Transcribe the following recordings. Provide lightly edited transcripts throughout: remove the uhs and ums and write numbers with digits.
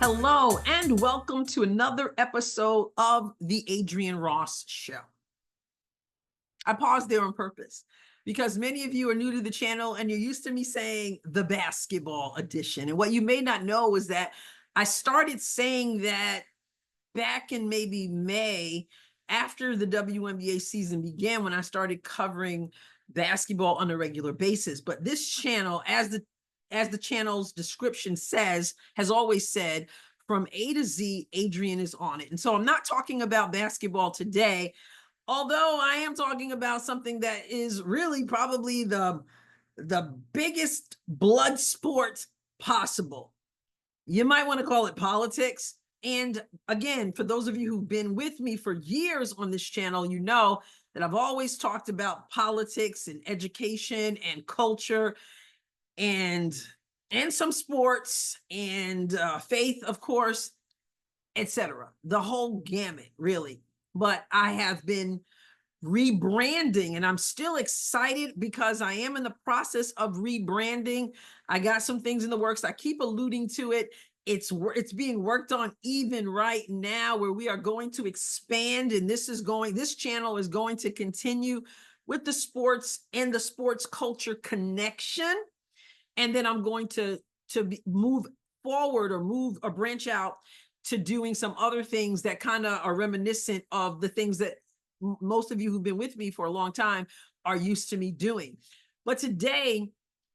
Hello, and welcome to another episode of the Adrienne Ross Show. I paused there on purpose because many of you are new to the channel and you're used to me saying the basketball edition. And what you may not know is that I started saying that back in maybe May, after the WNBA season began, when I started covering basketball on a regular basis. But this channel, as the channel's description says, has always said, from A to Z, Adrienne is on it. And so I'm not talking about basketball today, although I am talking about something that is really probably the biggest blood sport possible. You might want to call it politics. And again, for those of you who've been with me for years on this channel, you know that I've always talked about politics and education and culture and some sports and faith, of course, etc. The whole gamut, really. But I have been rebranding and I'm still excited because I am in the process of rebranding. I got some things in the works. I keep alluding to it. It's being worked on even right now, where we are going to expand, and this channel is going to continue with the sports and the sports culture connection. And then I'm going to move forward or branch out to doing some other things that kind of are reminiscent of the things that most of you who've been with me for a long time are used to me doing. But today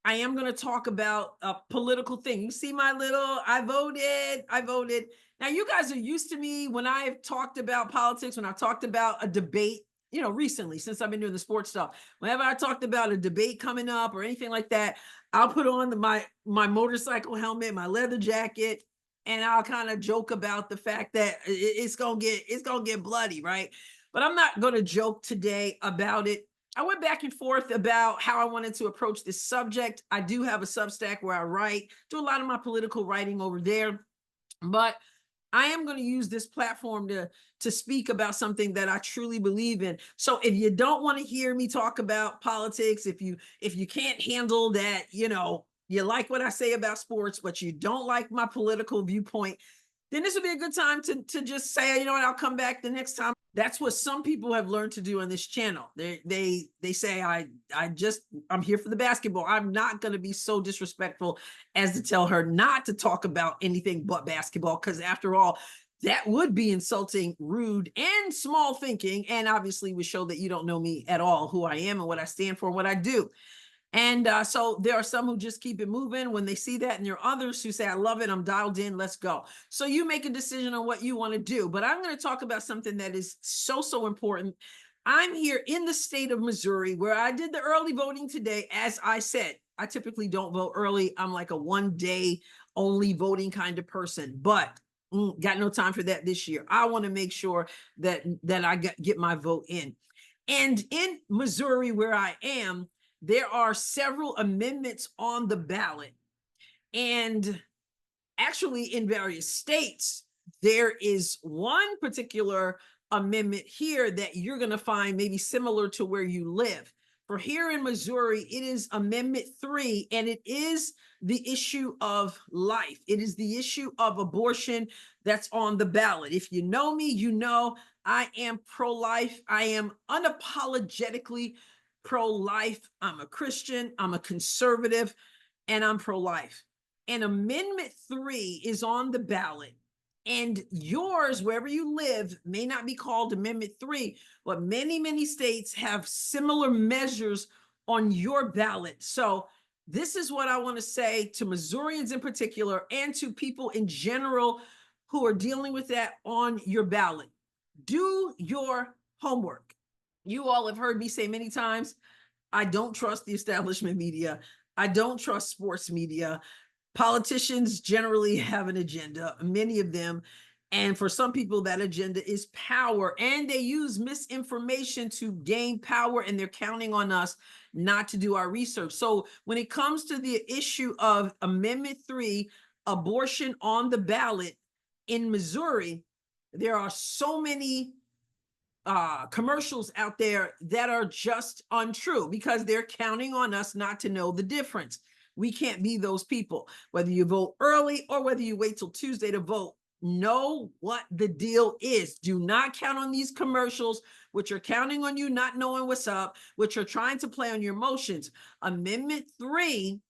I am going to talk about a political thing. You see my little, I voted. Now you guys are used to me when I've talked about politics, when I've talked about a debate, recently, since I've been doing the sports stuff. Whenever I talked about a debate coming up or anything like that, I'll put on my motorcycle helmet, my leather jacket, and I'll kind of joke about the fact that it's gonna get bloody, right? But I'm not gonna joke today about it. I went back and forth about how I wanted to approach this subject. I do have a Substack where I write, do a lot of my political writing over there, but I am going to use this platform to speak about something that I truly believe in. So if you don't want to hear me talk about politics, if you can't handle that, you like what I say about sports, but you don't like my political viewpoint, then this would be a good time to just say, you know what, I'll come back the next time. That's what some people have learned to do on this channel. They say, I'm here for the basketball. I'm not going to be so disrespectful as to tell her not to talk about anything but basketball, because after all, that would be insulting, rude, and small thinking, and obviously would show that you don't know me at all, who I am and what I stand for and what I do. And so there are some who just keep it moving when they see that, and there are others who say, I love it, I'm dialed in, let's go. So you make a decision on what you want to do. But I'm going to talk about something that is so important. I'm here in the state of Missouri, where I did the early voting today. As I said, I typically don't vote early. I'm like a one-day only voting kind of person, but got no time for that this year. I want to make sure that I get my vote in. And in Missouri, where I am, there are several amendments on the ballot. And actually in various states, there is one particular amendment here that you're going to find maybe similar to where you live. For here in Missouri, it is Amendment 3, and it is the issue of life. It is the issue of abortion that's on the ballot. If you know me, you know I am pro-life. I am unapologetically pro-life. I'm a Christian, I'm a conservative, and I'm pro-life. And Amendment 3 is on the ballot. And yours, wherever you live, may not be called Amendment 3, but many states have similar measures on your ballot. So this is what I want to say to Missourians in particular, and to people in general who are dealing with that on your ballot. Do your homework. You all have heard me say many times, I don't trust the establishment media. I don't trust sports media. Politicians generally have an agenda, many of them. And for some people, that agenda is power, and they use misinformation to gain power, and they're counting on us not to do our research. So when it comes to the issue of Amendment 3, abortion on the ballot in Missouri, there are so many commercials out there that are just untrue because they're counting on us not to know the difference. We can't be those people. Whether you vote early or whether you wait till Tuesday to vote, know what the deal is. Do not count on these commercials, which are counting on you not knowing what's up, which are trying to play on your emotions. Amendment 3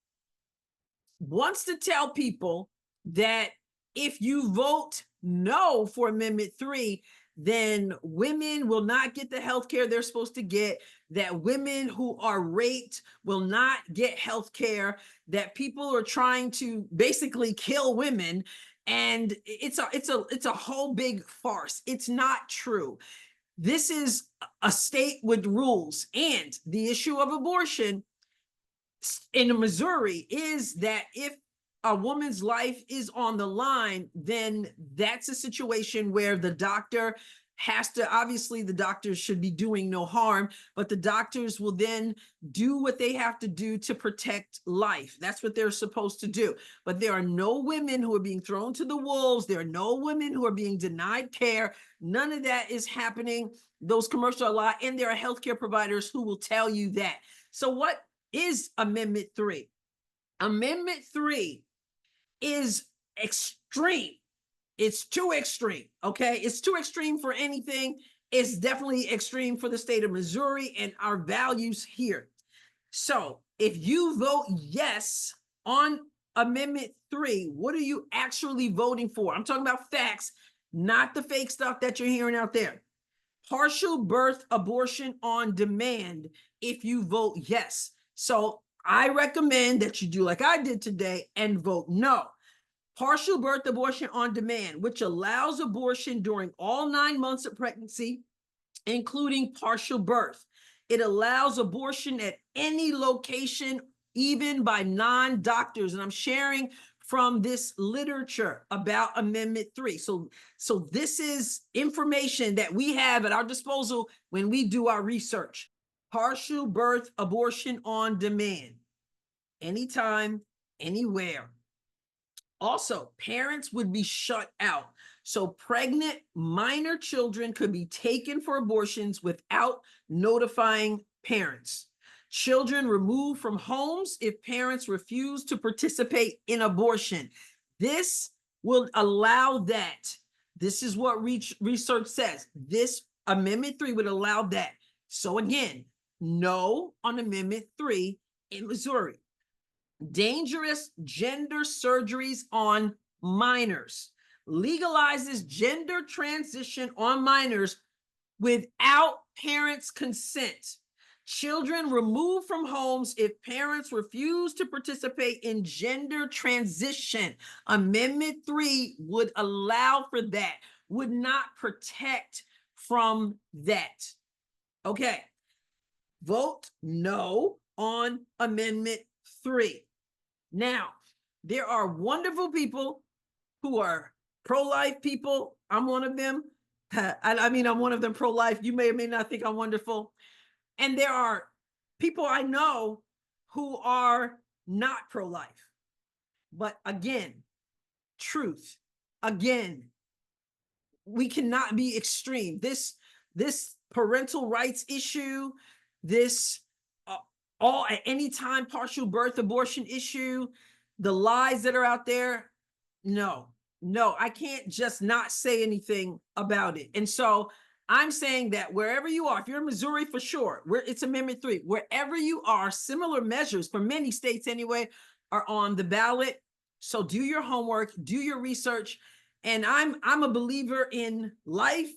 wants to tell people that if you vote no for Amendment 3, then women will not get the health care they're supposed to get, that women who are raped will not get health care, that people are trying to basically kill women. And it's a whole big farce. It's not true. This is a state with rules. And the issue of abortion in Missouri is that if a woman's life is on the line, then that's a situation where the doctor has to, obviously the doctors should be doing no harm, but the doctors will then do what they have to do to protect life. That's what they're supposed to do. But there are no women who are being thrown to the wolves. There are no women who are being denied care. None of that is happening. Those commercials are a lot, and there are healthcare providers who will tell you that. So what is Amendment 3? Amendment 3 is extreme. It's too extreme, okay? It's too extreme for anything. It's definitely extreme for the state of Missouri and our values here. So if you vote yes on Amendment 3, what are you actually voting for? I'm talking about facts, not the fake stuff that you're hearing out there. Partial birth abortion on demand if you vote yes. So I recommend that you do like I did today and vote no. Partial birth abortion on demand, which allows abortion during all 9 months of pregnancy, including partial birth. It allows abortion at any location, even by non-doctors. And I'm sharing from this literature about Amendment 3. So this is information that we have at our disposal when we do our research. Partial birth abortion on demand, anytime, anywhere. Also, parents would be shut out. So pregnant minor children could be taken for abortions without notifying parents. Children removed from homes if parents refuse to participate in abortion. This will allow that. This is what research says. This Amendment 3 would allow that. So again, no on Amendment 3 in Missouri. Dangerous gender surgeries on minors. Legalizes gender transition on minors without parents' consent. Children removed from homes if parents refuse to participate in gender transition. Amendment 3 would allow for that, would not protect from that. Okay. Vote no on Amendment 3. Now, there are wonderful people who are pro-life people. I'm one of them. I mean, I'm one of them pro-life. You may or may not think I'm wonderful. And there are people I know who are not pro-life. But again, truth. Again, we cannot be extreme. This parental rights issue, this all at any time partial birth abortion issue, the lies that are out there, no, I can't just not say anything about it. And so I'm saying that wherever you are, if you're in Missouri for sure, it's Amendment 3, wherever you are, similar measures for many states anyway are on the ballot. So do your homework, do your research. And I'm a believer in life,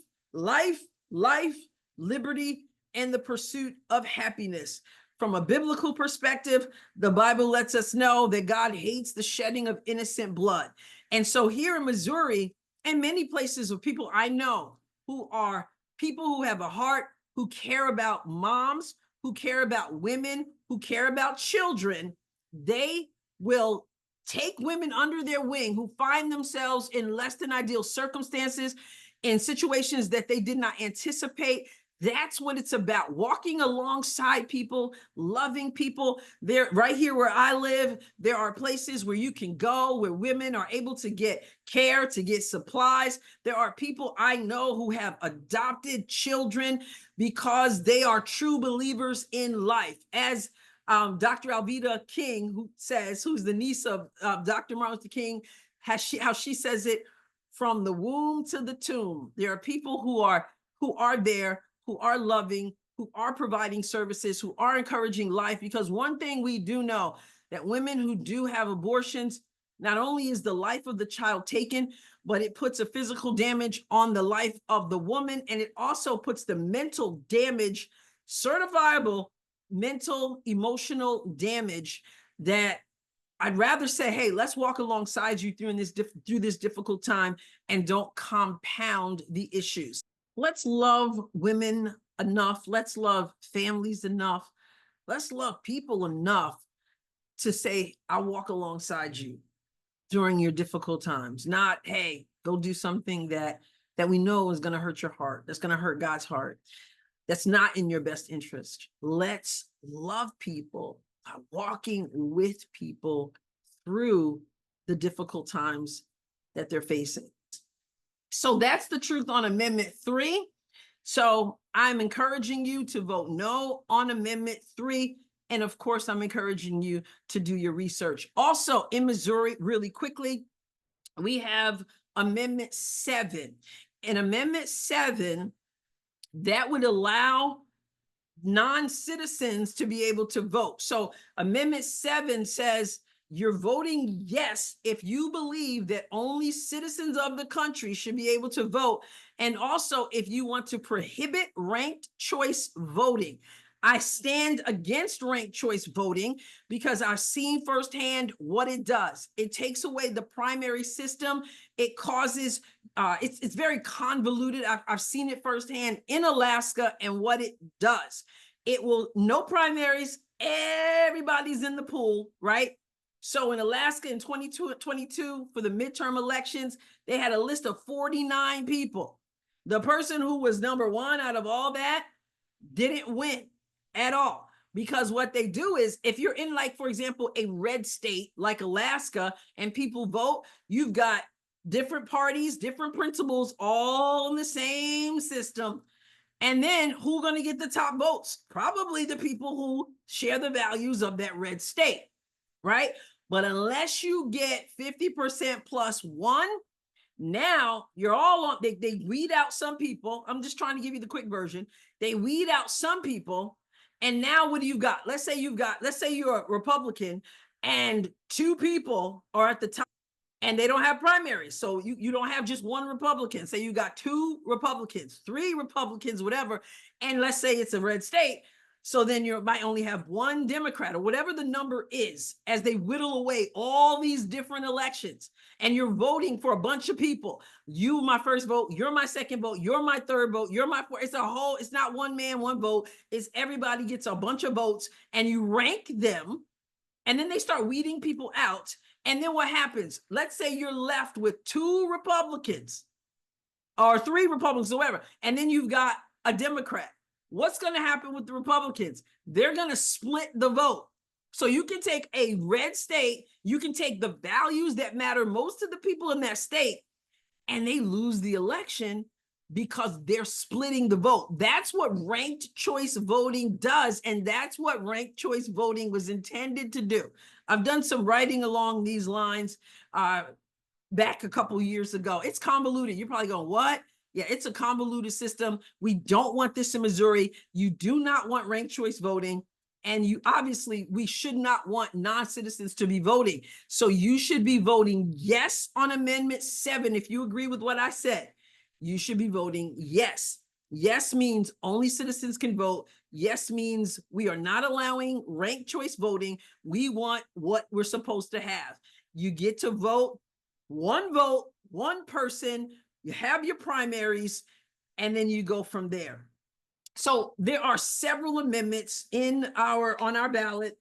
liberty, and the pursuit of happiness. From a biblical perspective, the Bible lets us know that God hates the shedding of innocent blood. And so here in Missouri and many places of people I know who are people who have a heart, who care about moms, who care about women, who care about children, they will take women under their wing who find themselves in less than ideal circumstances, in situations that they did not anticipate. That's what it's about. Walking alongside people, loving people. There, right here where I live, there are places where you can go where women are able to get care, to get supplies. There are people I know who have adopted children because they are true believers in life. As Dr. Alveda King, who's the niece of Dr. Martin Luther King, how she says it, from the womb to the tomb. There are people who are there, who are loving, who are providing services, who are encouraging life. Because one thing we do know, that women who do have abortions, not only is the life of the child taken, but it puts a physical damage on the life of the woman. And it also puts the mental damage, certifiable mental, emotional damage, that I'd rather say, hey, let's walk alongside you through this difficult time and don't compound the issues. Let's love women enough. Let's love families enough. Let's love people enough to say, I'll walk alongside you during your difficult times. Not, hey, go do something that we know is going to hurt your heart, that's going to hurt God's heart, that's not in your best interest. Let's love people, walking with people through the difficult times that they're facing. So that's the truth on Amendment 3. So I'm encouraging you to vote no on Amendment 3. And of course, I'm encouraging you to do your research. Also in Missouri, really quickly, we have Amendment 7. And Amendment 7, that would allow non-citizens to be able to vote. So Amendment 7 says you're voting yes if you believe that only citizens of the country should be able to vote. And also if you want to prohibit ranked choice voting. I stand against ranked choice voting because I've seen firsthand what it does. It takes away the primary system. It causes, it's very convoluted. I've seen it firsthand in Alaska, and what it does. It will, no primaries, everybody's in the pool, right? So in Alaska in 2022 for the midterm elections, they had a list of 49 people. The person who was number one out of all that didn't win at all, because what they do is, if you're in, like, for example, a red state like Alaska and people vote, you've got different parties, different principles, all in the same system. And then who's going to get the top votes? Probably the people who share the values of that red state, right? But unless you get 50% plus one, now you're all on, they weed out some people. I'm just trying to give you the quick version. They weed out some people. And now what do you got? Let's say you're a Republican and two people are at the top and they don't have primaries. So you don't have just one Republican. Say you got two Republicans, three Republicans, whatever. And let's say it's a red state. So then you might only have one Democrat or whatever the number is, as they whittle away all these different elections. And you're voting for a bunch of people. You, my first vote, you're my second vote, you're my third vote, you're my fourth. It's a whole, it's not one man, one vote. It's everybody gets a bunch of votes and you rank them. And then they start weeding people out. And then what happens? Let's say you're left with two Republicans or three Republicans, whatever. And then you've got a Democrat. What's going to happen with the Republicans? They're going to split the vote. So you can take a red state, you can take the values that matter most to the people in that state, and they lose the election because they're splitting the vote. That's what ranked choice voting does, and that's what ranked choice voting was intended to do. I've done some writing along these lines back a couple years ago. It's convoluted. You're probably going, what? Yeah, it's a convoluted system. We don't want this in Missouri. You do not want ranked choice voting. And you obviously, we should not want non-citizens to be voting. So you should be voting yes on Amendment 7. If you agree with what I said, you should be voting yes. Yes means only citizens can vote. Yes means we are not allowing ranked choice voting. We want what we're supposed to have. You get to vote, one person. You have your primaries, and then you go from there. So there are several amendments on our ballot,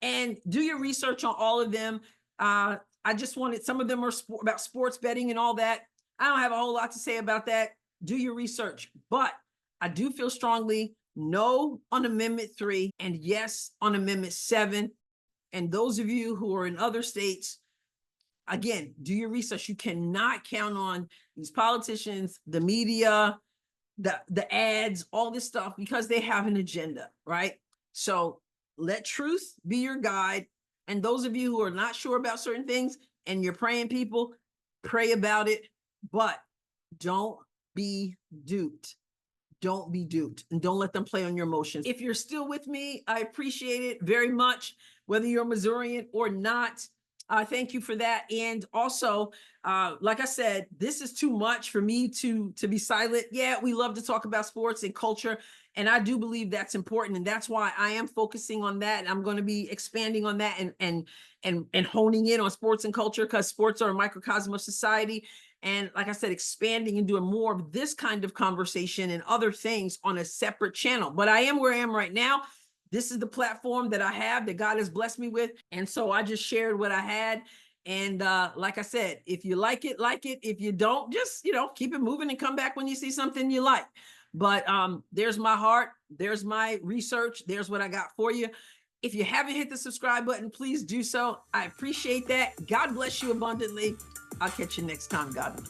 and do your research on all of them. I just wanted, some of them are about sports betting and all that. I don't have a whole lot to say about that. Do your research, but I do feel strongly no on Amendment 3 and yes on Amendment 7. And those of you who are in other states, again, do your research. You cannot count on these politicians, the media, the ads, all this stuff, because they have an agenda, right? So let truth be your guide. And those of you who are not sure about certain things and you're praying people, pray about it, but don't be duped. Don't be duped, and don't let them play on your emotions. If you're still with me, I appreciate it very much, whether you're a Missourian or not. Thank you for that. And also, like I said, this is too much for me to be silent. Yeah, we love to talk about sports and culture, and I do believe that's important, and that's why I am focusing on that. And I'm going to be expanding on that and honing in on sports and culture, because sports are a microcosm of society. And like I said, expanding and doing more of this kind of conversation and other things on a separate channel. But I am where I am right now. This is the platform that I have, that God has blessed me with. And so I just shared what I had. And like I said, if you like it, like it. If you don't, just, keep it moving and come back when you see something you like. But there's my heart. There's my research. There's what I got for you. If you haven't hit the subscribe button, please do so. I appreciate that. God bless you abundantly. I'll catch you next time, God.